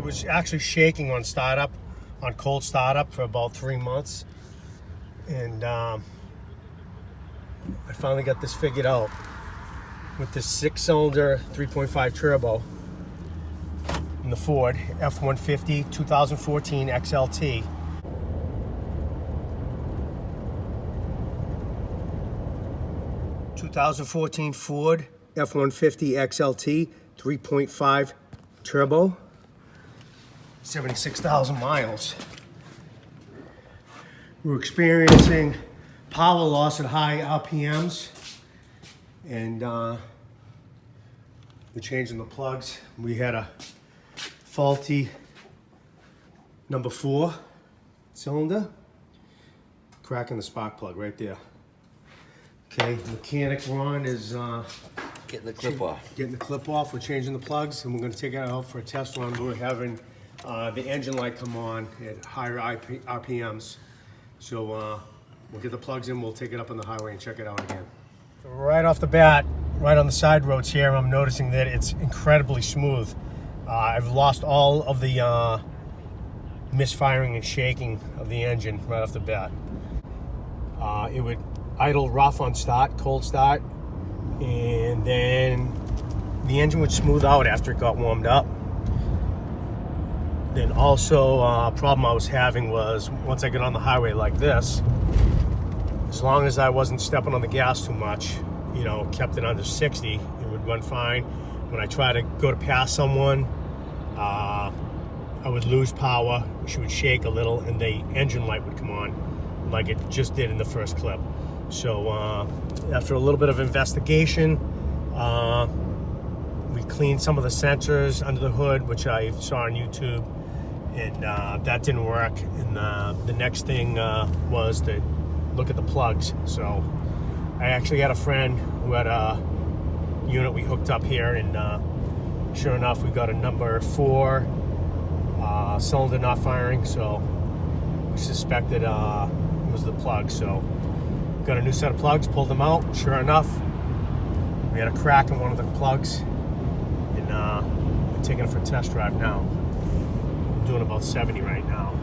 was actually shaking on startup, on cold startup for about 3 months. And I finally got this figured out with this 6-cylinder 3.5 turbo in the Ford F150 2014 XLT. Ford F150 XLT 3.5 turbo, 76,000 miles. We're experiencing power loss at high RPMs, and we're changing the plugs. We had a faulty number 4 cylinder, cracking the spark plug right there. Okay, mechanic Ron is getting the clip off. Getting the clip off. We're changing the plugs, and we're going to take it out for a test run. We're having the engine light come on at higher RPMs. So we'll get the plugs in, we'll take it up on the highway and check it out again. So right off the bat, right on the side roads here, I'm noticing that it's incredibly smooth. I've lost all of the misfiring and shaking of the engine right off the bat. It would idle rough on start, cold start, and then the engine would smooth out after it got warmed up. Then also a problem I was having was once I get on the highway like this, as long as I wasn't stepping on the gas too much, you know, kept it under 60, it would run fine. When I try to go to pass someone, I would lose power, she would shake a little, and the engine light would come on like it just did in the first clip. So after a little bit of investigation, we cleaned some of the sensors under the hood, which I saw on YouTube, and that didn't work. And the next thing was to look at the plugs. So I actually had a friend who had a unit we hooked up here, and sure enough, we got a number 4 cylinder not firing. So we suspected it was the plug. So got a new set of plugs, pulled them out. Sure enough, we had a crack in one of the plugs, and we're taking it for a test drive now. I'm doing about 70 right now.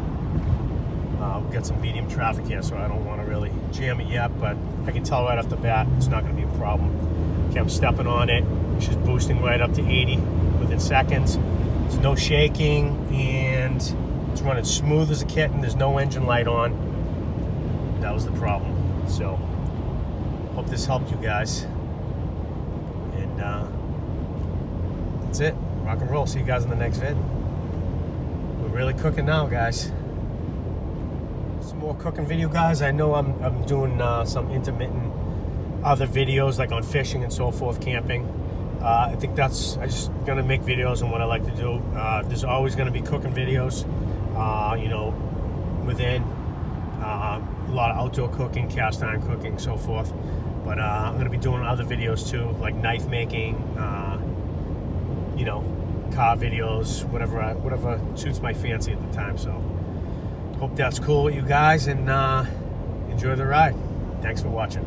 We've got some medium traffic here, so I don't want to really jam it yet, but I can tell right off the bat it's not going to be a problem. Okay, I'm stepping on it. She's boosting right up to 80 within seconds. There's no shaking, and it's running smooth as a kitten. There's no engine light on. That was the problem. So, hope this helped you guys. And that's it. Rock and roll. See you guys in the next vid. We're really cooking now, guys. Some more cooking video, guys. I know I'm doing some intermittent other videos, like on fishing and so forth, camping. I think I'm just gonna make videos on what I like to do. There's always gonna be cooking videos, you know, within. A lot of outdoor cooking, cast iron cooking, so forth. But I'm going to be doing other videos too, like knife making, you know, car videos, whatever suits my fancy at the time. So hope that's cool with you guys, and enjoy the ride. Thanks for watching.